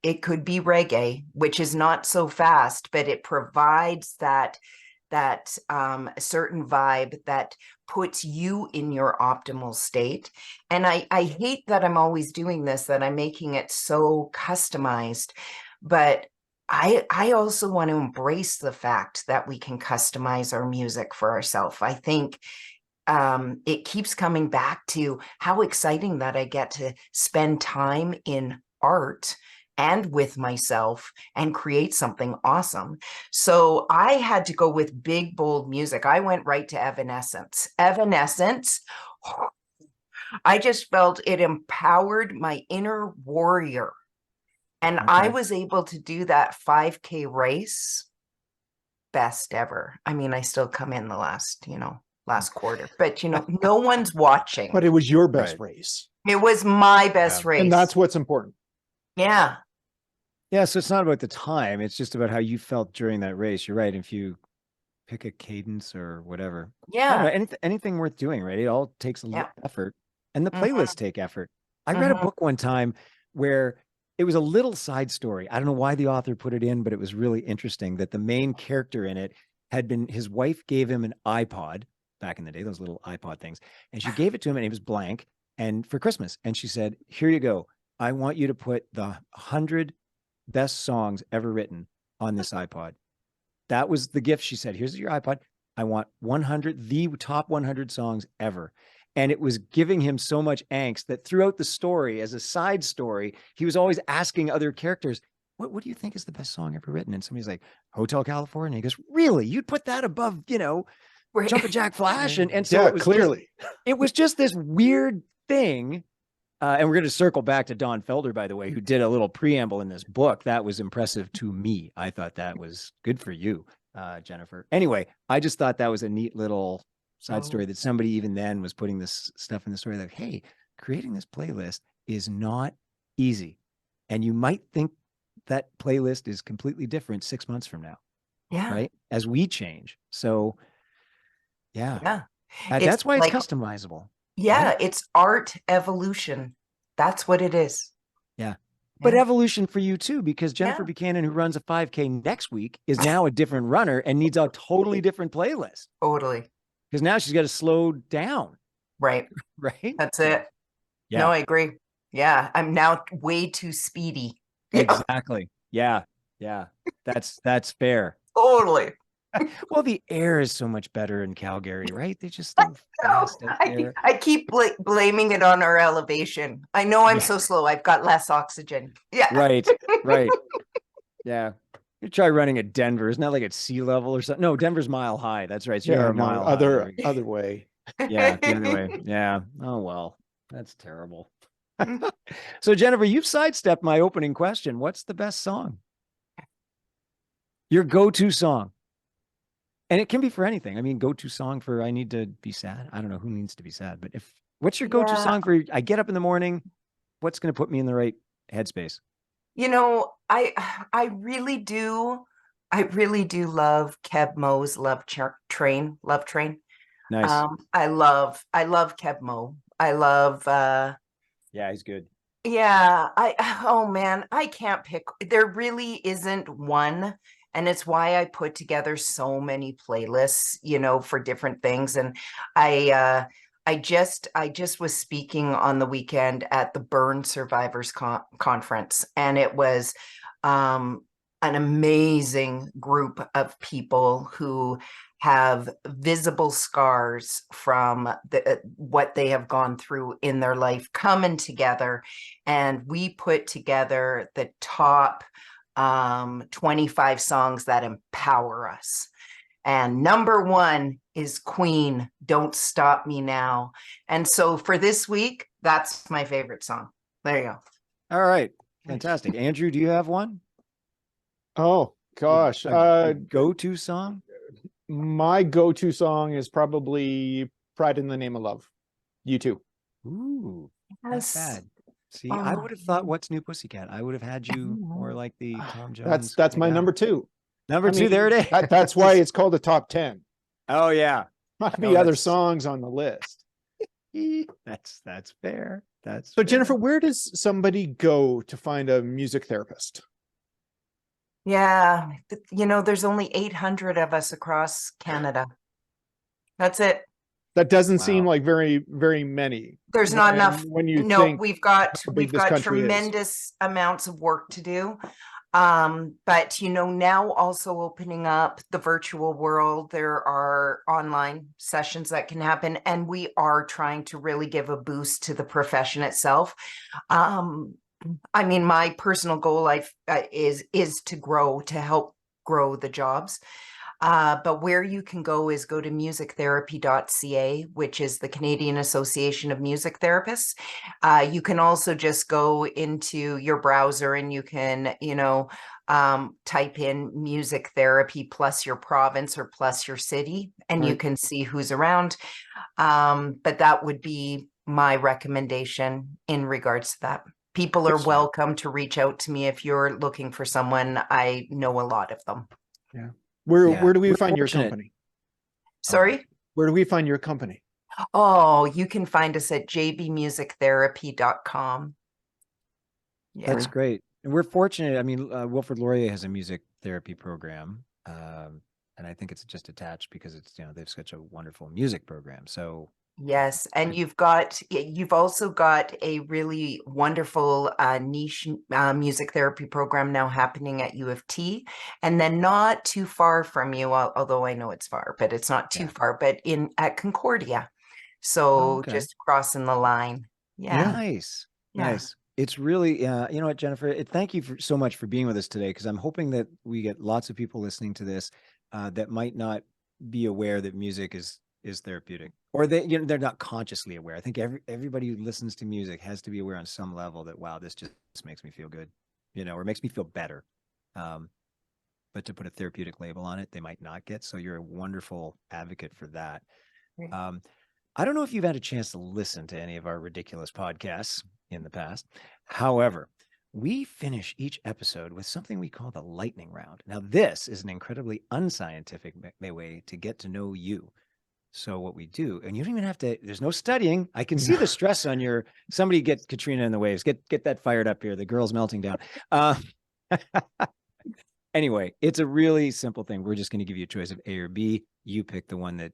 it could be reggae, which is not so fast, but it provides that certain vibe that puts you in your optimal state. And I hate that I'm always doing this, that I'm making it so customized, but I also want to embrace the fact that we can customize our music for ourselves. I think it keeps coming back to how exciting that I get to spend time in art and with myself and create something awesome. So I had to go with big, bold music. I went right to Evanescence. Evanescence, I just felt it empowered my inner warrior. And I Okay. was able to do that 5K race best ever. I mean, I still come in the last quarter, but no one's watching. But it was your best Right. race. It was my best Yeah. race. And that's what's important. Yeah. Yeah, so it's not about the time. It's just about how you felt during that race. You're right. If you pick a cadence or whatever, I don't know, Yeah. anything worth doing, right? It all takes a little Yeah. effort, and the Mhm. playlists take effort. I read a Mhm. book one time where it was a little side story. I don't know why the author put it in, but it was really interesting that the main character in it had been, his wife gave him an iPod back in the day, those little iPod things, and she gave it to him and it was blank, and for Christmas, and she said, "Here you go. I want you to put the 100 best songs ever written on this iPod." That was the gift. She said, "Here's your iPod. I want 100, the top 100 songs ever." And it was giving him so much angst that throughout the story, as a side story, he was always asking other characters, what do you think is the best song ever written? And somebody's like, Hotel California. And he goes, really? You'd put that above, Right. Jumpin' Jack Flash? And so Yeah, it was clearly. it was just this weird thing. And we're going to circle back to Don Felder, by the way, who did a little preamble in this book. That was impressive to me. I thought that was good for you, Jennifer. Anyway, I just thought that was a neat little side story that somebody even then was putting this stuff in the story like, hey, creating this playlist is not easy. And you might think that playlist is completely different 6 months from now. Yeah. Right. As we change. So yeah. Yeah. That's why it's like, customizable. yeah, right? it's art evolution. That's what it is. Yeah. But evolution for you too, because Jennifer Yeah. Buchanan, who runs a 5K next week, is now a different runner and needs a totally different playlist Totally. because now she's got to slow down. Right. Right. That's it. Yeah. No, I agree. Yeah. I'm now way too speedy. Yeah. Exactly. Yeah. Yeah. That's fair. Totally. Well, the air is so much better in Calgary, right? They just so fast out there. I keep blaming it on our elevation. I know I'm so slow. I've got less oxygen. Yeah. Right. Right. Yeah. You try running at Denver. Isn't that like at sea level or something? No, Denver's mile high. That's right. So you're a mile high. Other way. Yeah, the other way. Yeah. Oh well, that's terrible. So Jennifer, you've sidestepped my opening question. What's the best song? Your go-to song. And it can be for anything. I mean, go-to song for I need to be sad. I don't know who needs to be sad, but what's your go-to song for I get up in the morning? What's going to put me in the right headspace? I really do love Keb Mo's Love Train. Nice. I love Keb Mo. I love yeah, he's good. Yeah, oh man, I can't pick. There really isn't one. And it's why I put together so many playlists, for different things. And I just was speaking on the weekend at the Burn Survivors Conference, and it was an amazing group of people who have visible scars from what they have gone through in their life coming together. And we put together the top 25 songs that empower us. And number one is Queen, Don't Stop Me Now. And so for this week, that's my favorite song. There you go. All right. Fantastic. Andrew, do you have one? Oh, gosh. A go-to song? My go-to song is probably Pride in the Name of Love. You too. Ooh, Yes. not bad. See, I would have thought What's New Pussycat. I would have had you more like the Tom Jones. That's my number two. Number two, there it is. That's why it's called the top 10. Oh yeah. Might be other songs on the list. That's fair. That's so fair. Jennifer, where does somebody go to find a music therapist? Yeah, there's only 800 of us across Canada. That's it. That doesn't seem like very, very many. There's not enough. When you think we've got country tremendous amounts of work to do. But now also opening up the virtual world, there are online sessions that can happen, and we are trying to really give a boost to the profession itself. I mean, my personal goal is to help grow the jobs. But where you can go is go to musictherapy.ca, which is the Canadian Association of Music Therapists. You can also just go into your browser and you can, type in music therapy plus your province or plus your city, and you can see who's around. But that would be my recommendation in regards to that. People are welcome to reach out to me if you're looking for someone. I know a lot of them. Yeah. Where do we find your company? Sorry? Where do we find your company? Oh, you can find us at jbmusictherapy.com. Yeah. That's great. And we're fortunate. I mean, Wilfrid Laurier has a music therapy program. And I think it's just attached because it's, they've such a wonderful music program. So yes. And you've also got a really wonderful niche music therapy program now happening at U of T, and then not too far from you, although I know it's far, but it's not too far, but at Concordia. So Okay. just crossing the line. Yeah. Nice. Yeah. Nice. It's really, you know what, Jennifer, thank you so much for being with us today, because I'm hoping that we get lots of people listening to this that might not be aware that music is therapeutic, or they're not consciously aware. I think everybody who listens to music has to be aware on some level that, wow, this just makes me feel good, or makes me feel better. But to put a therapeutic label on it, they might not get. So you're a wonderful advocate for that. I don't know if you've had a chance to listen to any of our ridiculous podcasts in the past. However, we finish each episode with something we call the lightning round. Now, this is an incredibly unscientific way to get to know you. So what we do, and you don't even have to, there's no studying. I can see the stress on somebody get Katrina in the waves. Get that fired up here. The girl's melting down. Anyway, it's a really simple thing. We're just going to give you a choice of A or B. You pick the one that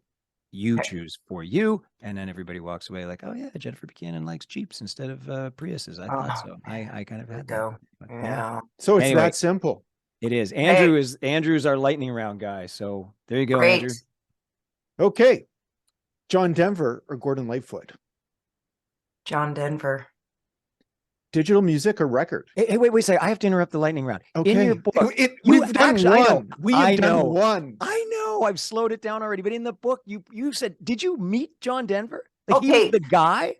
you choose for you, and then everybody walks away like, oh yeah, Jennifer Buchanan likes Jeeps instead of Priuses. I thought so. I kind of had that. Yeah. So it's Anyway, that simple. It is. Andrew's our lightning round guy. So there you go, Great. Andrew. Okay. John Denver or Gordon Lightfoot? John Denver. Digital music or record? Hey, wait a second. I have to interrupt the lightning round. Okay. In your book, we've done one. I know. One. I know. I've slowed it down already. But in the book, you said, did you meet John Denver? Like he Okay. was the guy?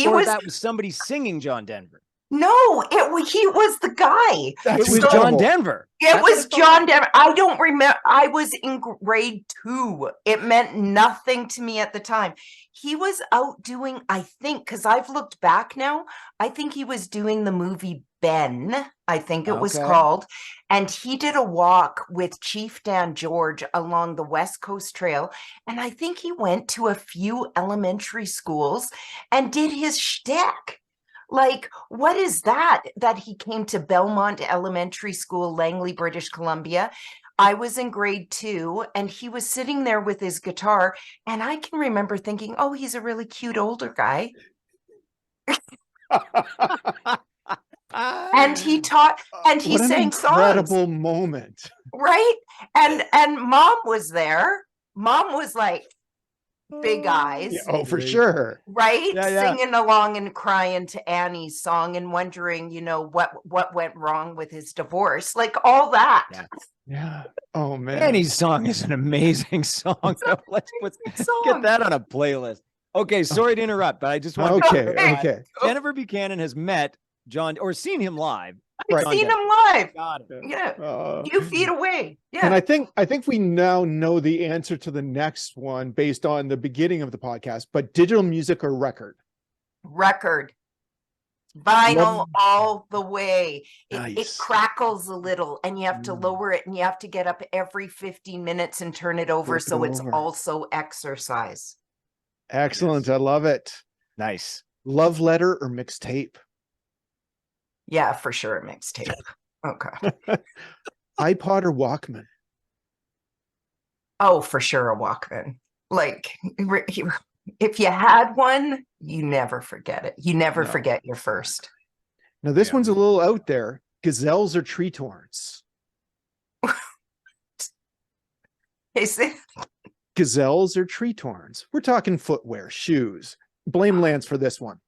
Or that was somebody singing John Denver? No, he was the guy. That's It was John Denver. It was John Denver. I don't remember. I was in grade 2. It meant nothing to me at the time. He was out doing, I think, because I've looked back now, I think he was doing the movie Ben, I think it was called. And he did a walk with Chief Dan George along the West Coast Trail. And I think he went to a few elementary schools and did his shtick. Like, what is that he came to Belmont Elementary School, Langley, British Columbia? I was in grade 2 and he was sitting there with his guitar. And I can remember thinking, oh, he's a really cute older guy. And he taught, and he sang songs. Incredible moment. Right? And mom was there. Mom was like, big eyes. Yeah, oh, for sure. Right? Yeah. Singing along and crying to Annie's song and wondering, what went wrong with his divorce. Like all that. Yeah. Oh man. Annie's song is an amazing song. Let's get that on a playlist. Okay, sorry to interrupt, but I just want Okay. Jennifer Buchanan has met John or seen him live. I've seen him live. Got it. Yeah. A few feet away. Yeah. And I think we now know the answer to the next one based on the beginning of the podcast, but digital music or record? Record. Vinyl all the way. It Nice. crackles a little and you have to lower it and you have to get up every 15 minutes and turn it over. So it's also exercise. Excellent. I love it. Nice. Love letter or mixtape? Yeah, for sure. A mixtape. Okay. iPod or Walkman? Oh, for sure. A Walkman. Like if you had one, you never forget it. You never forget your first. Now this one's a little out there. Gazelles or tree torns? Is it? Gazelles or tree torns? We're talking footwear, shoes. Blame Lance for this one.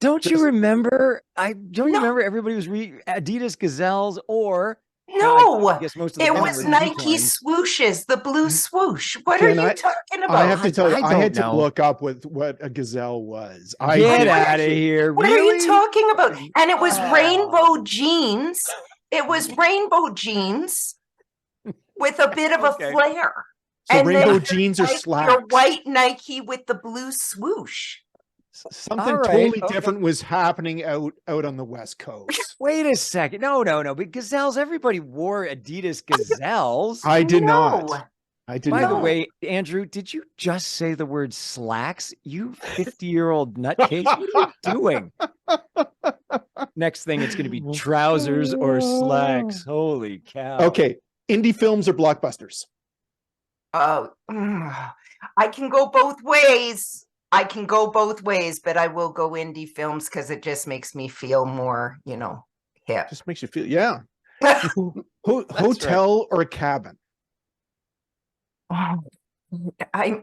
Don't you remember? Remember everybody was Adidas Gazelles or no, I guess most of it was Nike swooshes, the blue swoosh. What are you talking about? I have to tell you, I had to know. look up what a gazelle was. Get out of here. What are you talking about? And it was rainbow jeans. It was rainbow jeans with a bit of a flare. So and rainbow jeans or slacks. Your white Nike with the blue swoosh. Something totally different was happening out on the West Coast. Wait a second. No. But Gazelles, everybody wore Adidas Gazelles. I did not. By the way, Andrew, did you just say the word slacks? You 50-year-old nutcase. What are you doing? Next thing, it's going to be trousers or slacks. Holy cow. Okay. Indie films or blockbusters? I can go both ways. But I will go indie films because it just makes me feel more, hip. Just makes you feel, Hotel or a cabin? Oh, I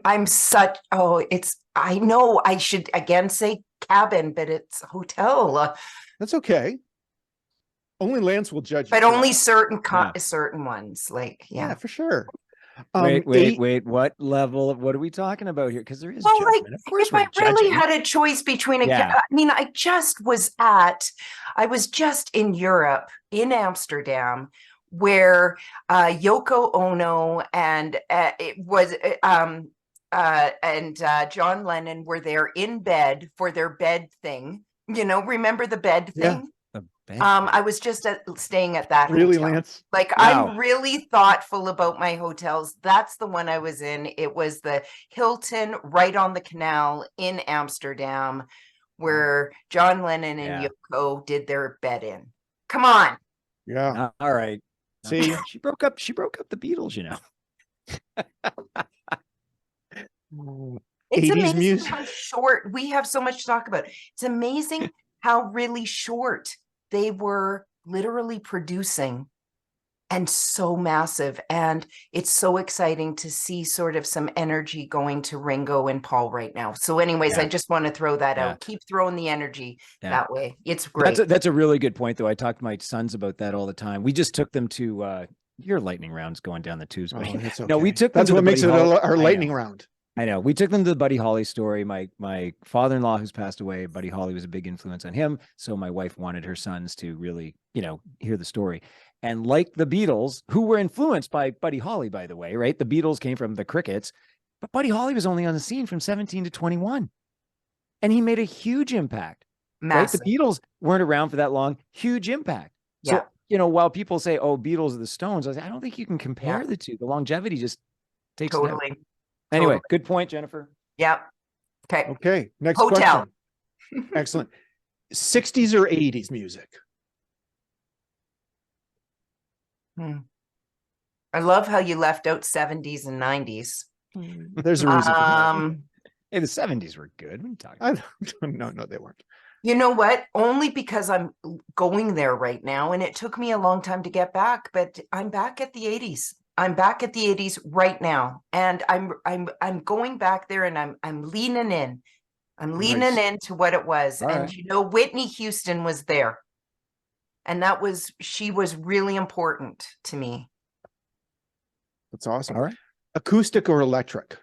know I should again say cabin, but it's hotel. That's okay. Only Lance will judge you. But for only that. certain ones, like Yeah, for sure. Wait. What level of what are we talking about here? Because there is well, like judgment. Of course, if we're I really judging. had a choice between Yeah. I mean, I was just in Europe, in Amsterdam, where Yoko Ono and John Lennon were there in bed for their bed thing. You know, remember the bed Yeah. thing? The bed I was just staying at that Really, hotel. Lance? Like Wow. I'm really thoughtful about my hotels. That's the one I was in. It was the Hilton right on the canal in Amsterdam, where John Lennon and Yeah. Yoko did their bed in. Come on. Yeah. All right. See? She broke up the Beatles, you know. It's 80s amazing music. how short we have so much to talk about. It's amazing how really short they were literally producing and so massive. And it's so exciting to see sort of some energy going to Ringo and Paul right now. So anyways, Yeah. I just want to throw that Yeah. out. Keep throwing the energy Yeah. that way. It's great. That's a really good point, though. I talk to my sons about that all the time. We just took them to your lightning rounds going down the tubes. Oh, that's okay. No, we took them That's to what the makes it Buddy Holly- our I lightning know. round. I know. We took them to the Buddy Holly story. My father-in-law, who's passed away, Buddy Holly was a big influence on him. So my wife wanted her sons to really, hear the story. And like the Beatles, who were influenced by Buddy Holly, by the way, right? The Beatles came from the Crickets, but Buddy Holly was only on the scene from 17 to 21. And he made a huge impact. Massive. Right? The Beatles weren't around for that long. Huge impact. Yeah. So, while people say, oh, Beatles are the Stones, I don't think you can compare the two. The longevity just takes it out. Totally. Anyway, Totally. good point, Jennifer. Yeah. Okay. Okay. Next Hotel. question. Excellent. 60s or 80s music? I love how you left out 70s and 90s. There's a reason for that. Hey, the 70s were good. What are you talking about? No, they weren't. You know what? Only because I'm going there right now, and it took me a long time to get back, but I'm back at the 80s. I'm back at the 80s right now, and I'm going back there, and I'm leaning in. I'm leaning Nice. into what it was. All And right. Whitney Houston was there. And she was really important to me. That's awesome. All right. Acoustic or electric?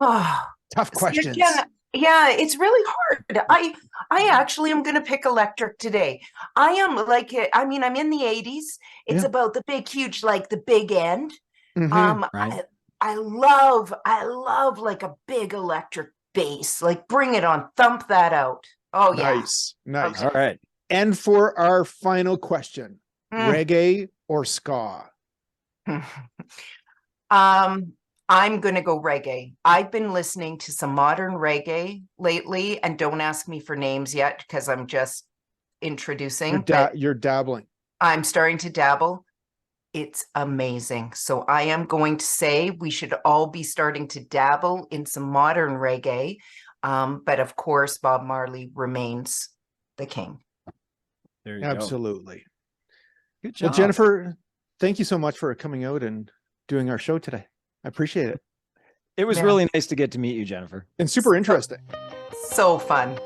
Oh, Tough questions. yeah, it's really hard. I actually am going to pick electric today. I am like, I'm in the 80s. It's Yeah. about the big, huge, like the big end. Mhm. Right. I love like a big electric bass. Like bring it on, thump that out. Oh yeah. Nice. Okay. All right. And for our final question, reggae or ska? I'm going to go reggae. I've been listening to some modern reggae lately, and don't ask me for names yet because I'm just introducing. You're dabbling. I'm starting to dabble. It's amazing. So I am going to say we should all be starting to dabble in some modern reggae. But of course, Bob Marley remains the king. There you Absolutely. Good job. Well, Jennifer, thank you so much for coming out and doing our show today. I appreciate it. It was really nice to get to meet you, Jennifer. And super interesting. So fun.